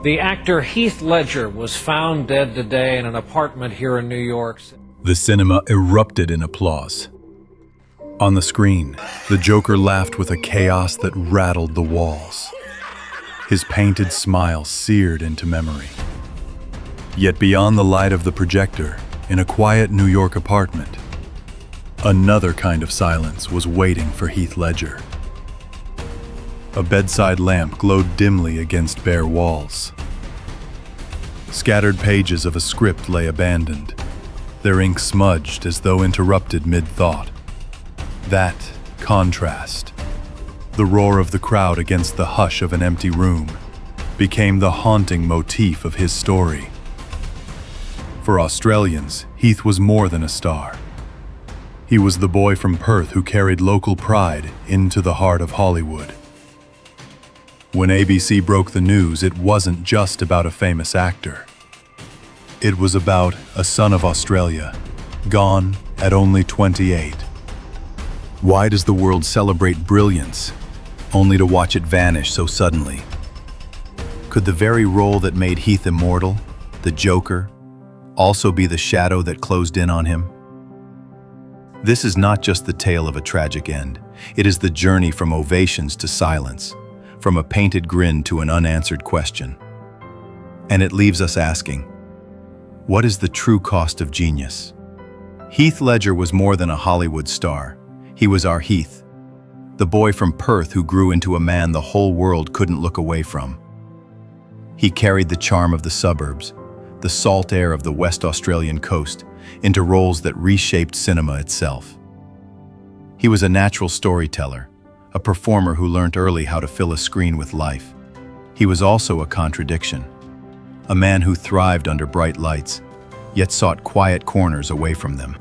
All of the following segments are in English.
The actor Heath Ledger was found dead today in an apartment here in New York. The cinema erupted in applause. On the screen, the Joker laughed with a chaos that rattled the walls. His painted smile seared into memory. Yet beyond the light of the projector, in a quiet New York apartment, another kind of silence was waiting for Heath Ledger. A bedside lamp glowed dimly against bare walls. Scattered pages of a script lay abandoned, their ink smudged as though interrupted mid-thought. That contrast, the roar of the crowd against the hush of an empty room, became the haunting motif of his story. For Australians, Heath was more than a star. He was the boy from Perth who carried local pride into the heart of Hollywood. When ABC broke the news, it wasn't just about a famous actor. It was about a son of Australia, gone at only 28. Why does the world celebrate brilliance, only to watch it vanish so suddenly? Could the very role that made Heath immortal, the Joker, also be the shadow that closed in on him? This is not just the tale of a tragic end. It is the journey from ovations to silence, from a painted grin to an unanswered question. And it leaves us asking, what is the true cost of genius? Heath Ledger was more than a Hollywood star. He was our Heath, the boy from Perth who grew into a man the whole world couldn't look away from. He carried the charm of the suburbs, the salt air of the West Australian coast, into roles that reshaped cinema itself. He was a natural storyteller, a performer who learned early how to fill a screen with life. He was also a contradiction, a man who thrived under bright lights, yet sought quiet corners away from them.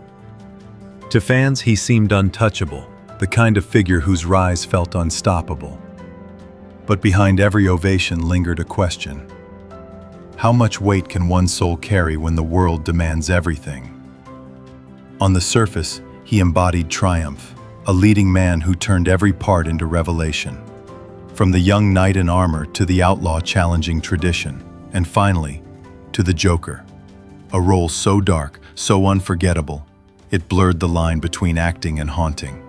To fans, he seemed untouchable, the kind of figure whose rise felt unstoppable. But behind every ovation lingered a question. How much weight can one soul carry when the world demands everything? On the surface, he embodied triumph, a leading man who turned every part into revelation. From the young knight in armor to the outlaw challenging tradition, and finally, to the Joker, a role so dark, so unforgettable, it blurred the line between acting and haunting.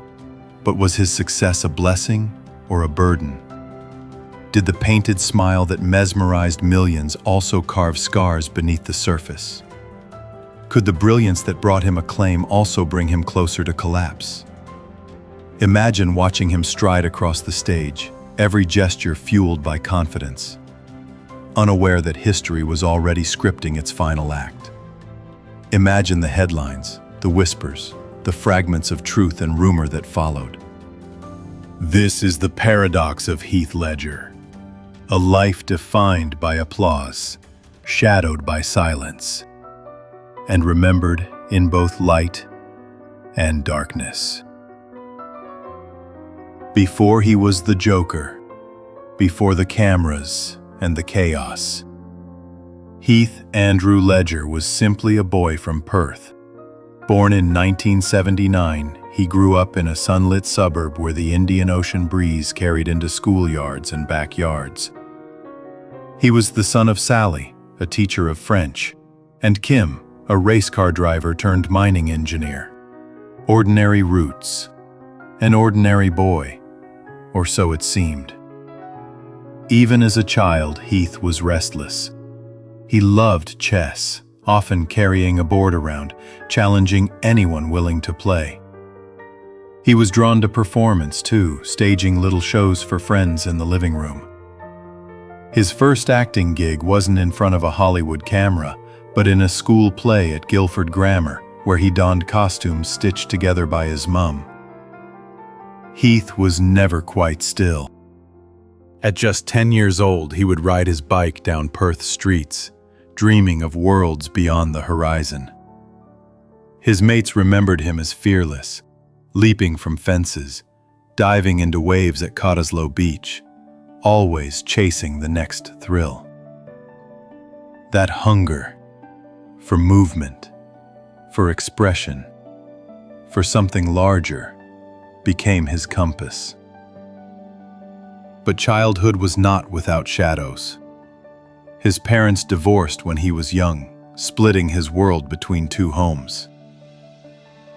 But was his success a blessing or a burden? Did the painted smile that mesmerized millions also carve scars beneath the surface? Could the brilliance that brought him acclaim also bring him closer to collapse? Imagine watching him stride across the stage, every gesture fueled by confidence, unaware that history was already scripting its final act. Imagine the headlines, the whispers, the fragments of truth and rumor that followed. This is the paradox of Heath Ledger, a life defined by applause, shadowed by silence, and remembered in both light and darkness. Before he was the Joker, before the cameras and the chaos, Heath Andrew Ledger was simply a boy from Perth. Born in 1979, he grew up in a sunlit suburb where the Indian Ocean breeze carried into schoolyards and backyards. He was the son of Sally, a teacher of French, and Kim, a race car driver turned mining engineer. Ordinary roots. An ordinary boy, or so it seemed. Even as a child, Heath was restless. He loved chess, often carrying a board around, challenging anyone willing to play. He was drawn to performance too, staging little shows for friends in the living room. His first acting gig wasn't in front of a Hollywood camera, but in a school play at Guildford Grammar, where he donned costumes stitched together by his mum. Heath was never quite still. At just 10 years old, he would ride his bike down Perth streets, dreaming of worlds beyond the horizon. His mates remembered him as fearless, leaping from fences, diving into waves at Cottesloe Beach, always chasing the next thrill. That hunger for movement, for expression, for something larger, became his compass. But childhood was not without shadows. His parents divorced when he was young, splitting his world between two homes.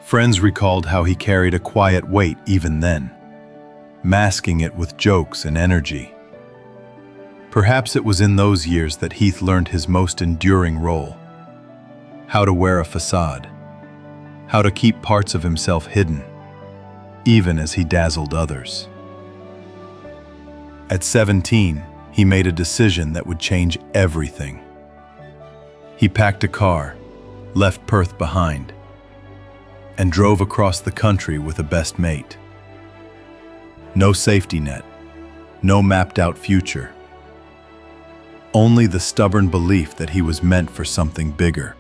Friends recalled how he carried a quiet weight even then, masking it with jokes and energy. Perhaps it was in those years that Heath learned his most enduring role: how to wear a facade, how to keep parts of himself hidden, even as he dazzled others. At 17, he made a decision that would change everything. He packed a car, left Perth behind, and drove across the country with a best mate. No safety net, no mapped-out future. Only the stubborn belief that he was meant for something bigger.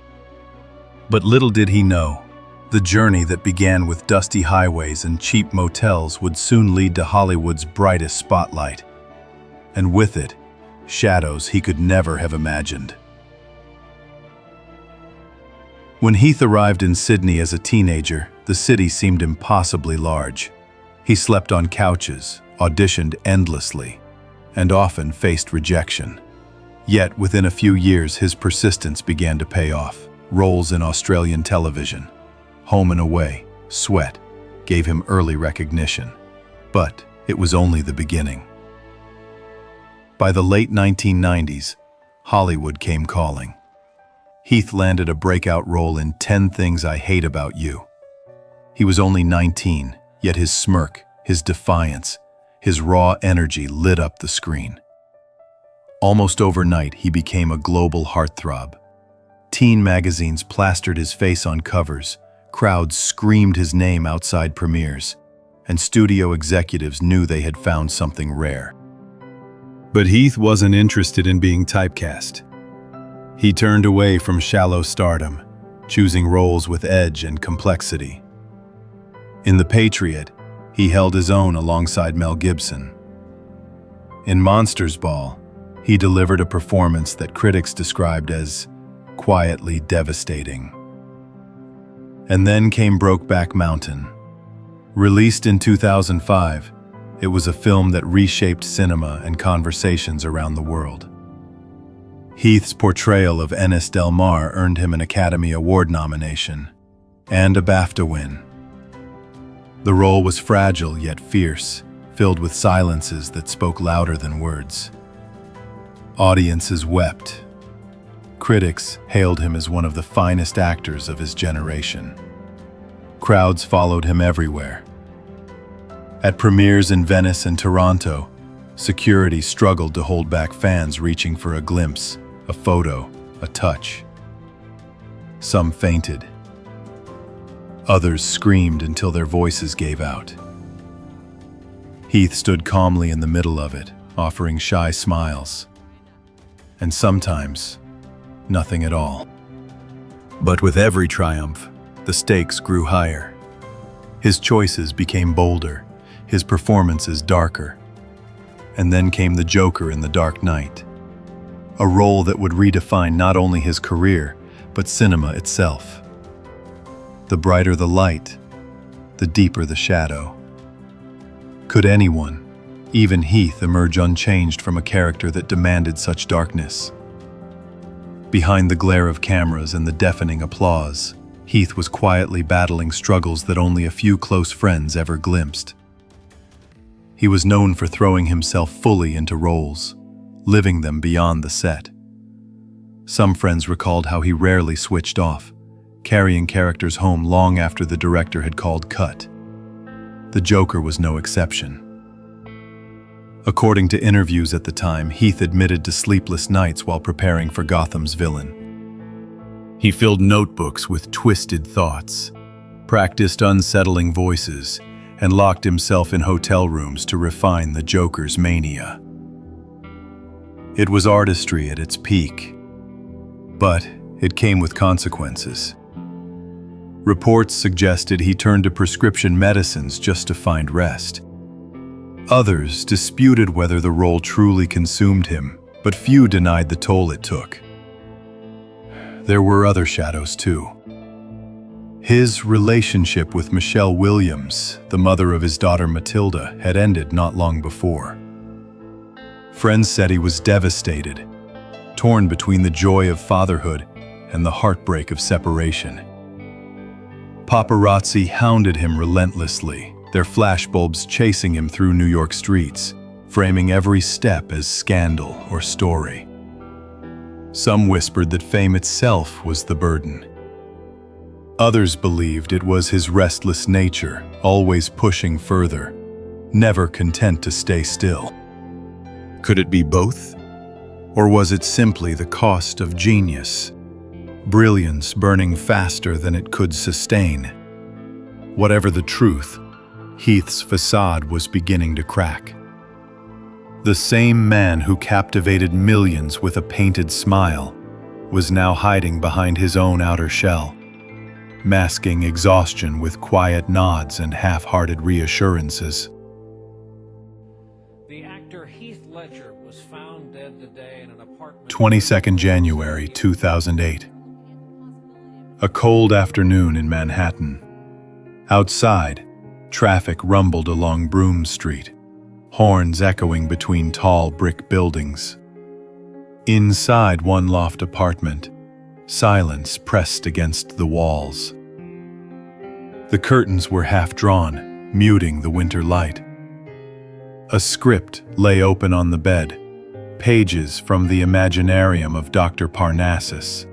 But little did he know, the journey that began with dusty highways and cheap motels would soon lead to Hollywood's brightest spotlight. And with it, shadows he could never have imagined. When Heath arrived in Sydney as a teenager, the city seemed impossibly large. He slept on couches, auditioned endlessly, and often faced rejection. Yet, within a few years, his persistence began to pay off. Roles in Australian television, Home and Away, Sweat, gave him early recognition. But it was only the beginning. By the late 1990s, Hollywood came calling. Heath landed a breakout role in 10 Things I Hate About You. He was only 19, yet his smirk, his defiance, his raw energy lit up the screen. Almost overnight, he became a global heartthrob. Teen magazines plastered his face on covers, crowds screamed his name outside premieres, and studio executives knew they had found something rare. But Heath wasn't interested in being typecast. He turned away from shallow stardom, choosing roles with edge and complexity. In The Patriot, he held his own alongside Mel Gibson. In Monsters Ball, he delivered a performance that critics described as quietly devastating. And then came Brokeback Mountain. Released in 2005, it was a film that reshaped cinema and conversations around the world. Heath's portrayal of Ennis Del Mar earned him an Academy Award nomination and a BAFTA win. The role was fragile yet fierce, filled with silences that spoke louder than words. Audiences wept. Critics hailed him as one of the finest actors of his generation. Crowds followed him everywhere. At premieres in Venice and Toronto, security struggled to hold back fans reaching for a glimpse, a photo, a touch. Some fainted. Others screamed until their voices gave out. Heath stood calmly in the middle of it, offering shy smiles. And sometimes, nothing at all. But with every triumph, the stakes grew higher. His choices became bolder, his performances darker. And then came the Joker in The Dark Knight, a role that would redefine not only his career, but cinema itself. The brighter the light, the deeper the shadow. Could anyone, even Heath, emerge unchanged from a character that demanded such darkness? Behind the glare of cameras and the deafening applause, Heath was quietly battling struggles that only a few close friends ever glimpsed. He was known for throwing himself fully into roles, living them beyond the set. Some friends recalled how he rarely switched off, carrying characters home long after the director had called cut. The Joker was no exception. According to interviews at the time, Heath admitted to sleepless nights while preparing for Gotham's villain. He filled notebooks with twisted thoughts, practiced unsettling voices, and locked himself in hotel rooms to refine the Joker's mania. It was artistry at its peak, but it came with consequences. Reports suggested he turned to prescription medicines just to find rest. Others disputed whether the role truly consumed him, but few denied the toll it took. There were other shadows too. His relationship with Michelle Williams, the mother of his daughter Matilda, had ended not long before. Friends said he was devastated, torn between the joy of fatherhood and the heartbreak of separation. Paparazzi hounded him relentlessly, their flashbulbs chasing him through New York streets, framing every step as scandal or story. Some whispered that fame itself was the burden. Others believed it was his restless nature, always pushing further, never content to stay still. Could it be both? Or was it simply the cost of genius? Brilliance burning faster than it could sustain. Whatever the truth, Heath's facade was beginning to crack. The same man who captivated millions with a painted smile was now hiding behind his own outer shell, masking exhaustion with quiet nods and half-hearted reassurances. The actor Heath Ledger was found dead today in an apartment. 22nd January 2008. A cold afternoon in Manhattan. Outside, traffic rumbled along Broome Street, horns echoing between tall brick buildings. Inside one loft apartment, silence pressed against the walls. The curtains were half drawn, muting the winter light. A script lay open on the bed, pages from the Imaginarium of Dr. Parnassus,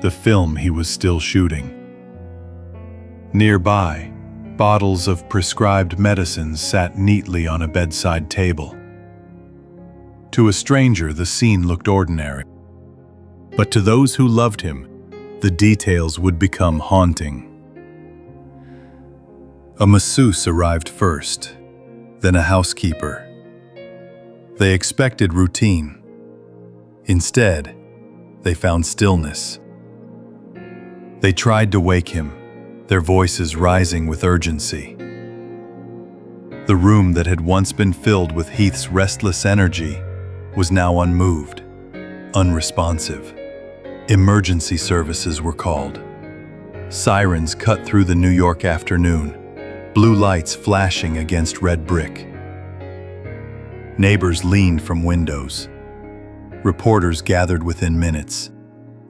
the film he was still shooting. Nearby, bottles of prescribed medicines sat neatly on a bedside table. To a stranger, the scene looked ordinary. But to those who loved him, the details would become haunting. A masseuse arrived first, then a housekeeper. They expected routine. Instead, they found stillness. They tried to wake him, their voices rising with urgency. The room that had once been filled with Heath's restless energy was now unmoved, unresponsive. Emergency services were called. Sirens cut through the New York afternoon, blue lights flashing against red brick. Neighbors leaned from windows. Reporters gathered within minutes,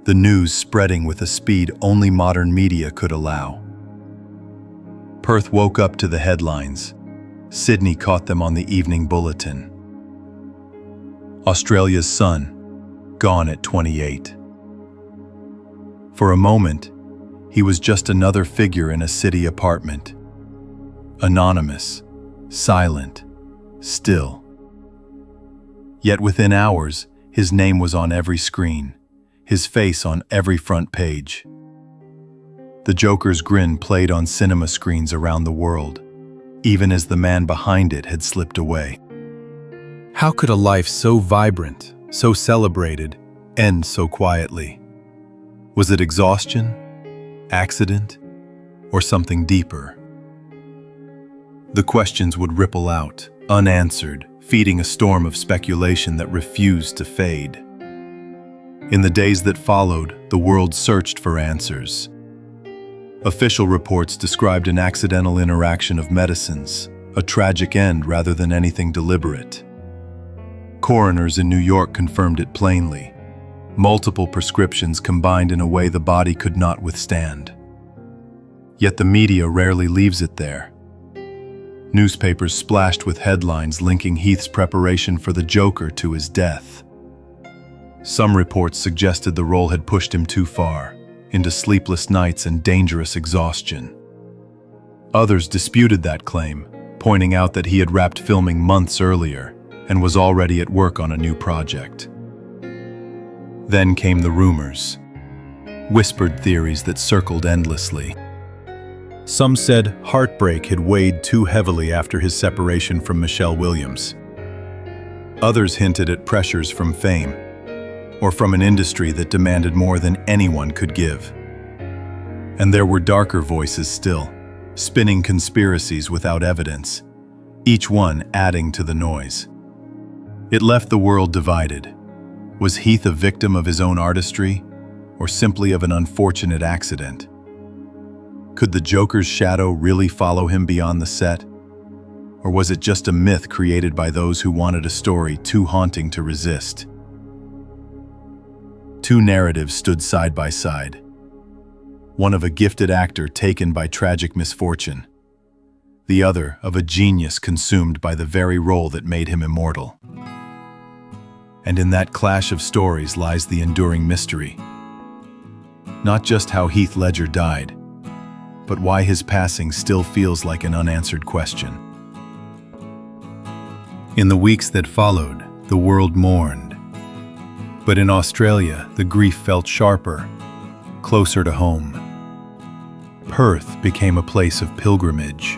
the news spreading with a speed only modern media could allow. Perth woke up to the headlines. Sydney caught them on the evening bulletin. Australia's son, gone at 28. For a moment, he was just another figure in a city apartment. Anonymous, silent, still. Yet within hours, his name was on every screen, his face on every front page. The Joker's grin played on cinema screens around the world, even as the man behind it had slipped away. How could a life so vibrant, so celebrated, end so quietly? Was it exhaustion, accident, or something deeper? The questions would ripple out, unanswered, feeding a storm of speculation that refused to fade. In the days that followed, the world searched for answers. Official reports described an accidental interaction of medicines, a tragic end rather than anything deliberate. Coroners in New York confirmed it plainly. Multiple prescriptions combined in a way the body could not withstand. Yet the media rarely leaves it there. Newspapers splashed with headlines linking Heath's preparation for the Joker to his death. Some reports suggested the role had pushed him too far, into sleepless nights and dangerous exhaustion. Others disputed that claim, pointing out that he had wrapped filming months earlier and was already at work on a new project. Then came the rumors, whispered theories that circled endlessly. Some said heartbreak had weighed too heavily after his separation from Michelle Williams. Others hinted at pressures from fame, or from an industry that demanded more than anyone could give. And there were darker voices still, spinning conspiracies without evidence, each one adding to the noise. It left the world divided. Was Heath a victim of his own artistry, or simply of an unfortunate accident? Could the Joker's shadow really follow him beyond the set? Or was it just a myth created by those who wanted a story too haunting to resist? two narratives stood side by side. One of a gifted actor taken by tragic misfortune, the other of a genius consumed by the very role that made him immortal. And in that clash of stories lies the enduring mystery. Not just how Heath Ledger died, but why his passing still feels like an unanswered question. In the weeks that followed, the world mourned. But in Australia, the grief felt sharper, closer to home. Perth became a place of pilgrimage.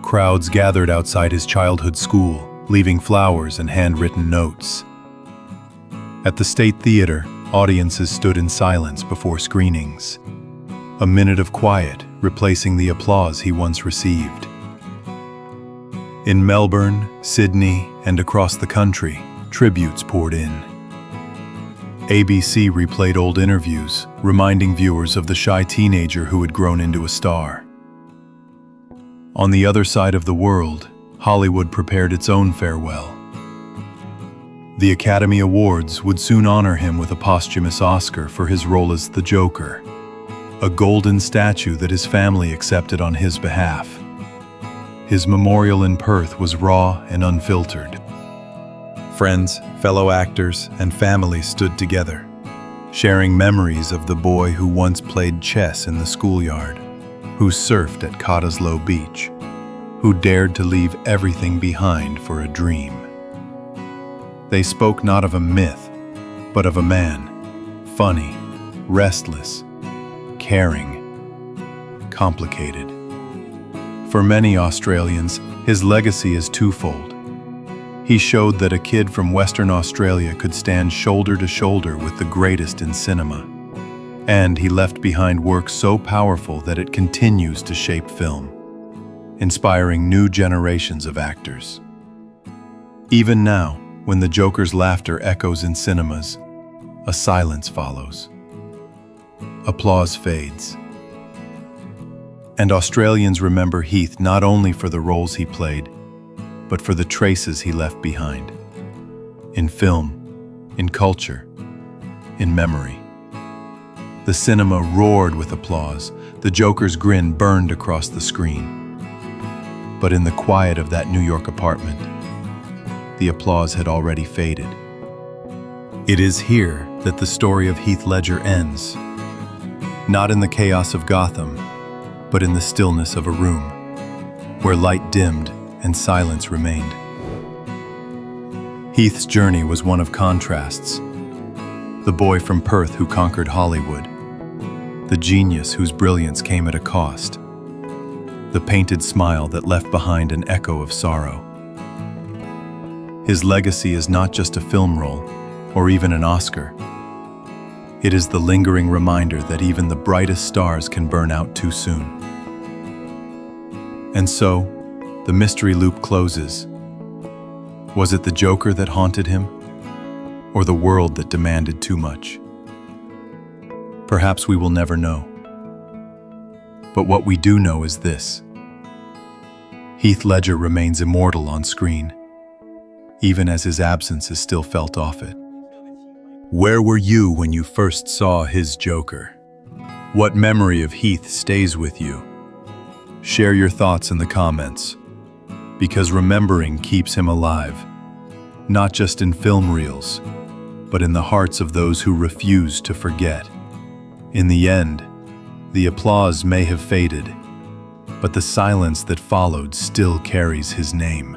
Crowds gathered outside his childhood school, leaving flowers and handwritten notes. At the State Theatre, audiences stood in silence before screenings, a minute of quiet replacing the applause he once received. In Melbourne, Sydney, and across the country, tributes poured in. ABC replayed old interviews, reminding viewers of the shy teenager who had grown into a star. On the other side of the world, Hollywood prepared its own farewell. The Academy Awards would soon honor him with a posthumous Oscar for his role as the Joker, a golden statue that his family accepted on his behalf. His memorial in Perth was raw and unfiltered. Friends, fellow actors, and family stood together, sharing memories of the boy who once played chess in the schoolyard, who surfed at Cottesloe Beach, who dared to leave everything behind for a dream. They spoke not of a myth, but of a man, funny, restless, caring, complicated. For many Australians, his legacy is twofold. He showed that a kid from Western Australia could stand shoulder to shoulder with the greatest in cinema. And he left behind work so powerful that it continues to shape film, inspiring new generations of actors. Even now, when the Joker's laughter echoes in cinemas, a silence follows. Applause fades. And Australians remember Heath not only for the roles he played, but for the traces he left behind. In film, in culture, in memory. The cinema roared with applause. The Joker's grin burned across the screen. But in the quiet of that New York apartment, the applause had already faded. It is here that the story of Heath Ledger ends. Not in the chaos of Gotham, but in the stillness of a room, where light dimmed and silence remained. Heath's journey was one of contrasts. The boy from Perth who conquered Hollywood, the genius whose brilliance came at a cost, the painted smile that left behind an echo of sorrow. His legacy is not just a film role, or even an Oscar. It is the lingering reminder that even the brightest stars can burn out too soon. And so, the mystery loop closes. Was it the Joker that haunted him, or the world that demanded too much? Perhaps we will never know. But what we do know is this: Heath Ledger remains immortal on screen, even as his absence is still felt off it. Where were you when you first saw his Joker? What memory of Heath stays with you? Share your thoughts in the comments, because remembering keeps him alive, not just in film reels, but in the hearts of those who refuse to forget. In the end, the applause may have faded, but the silence that followed still carries his name.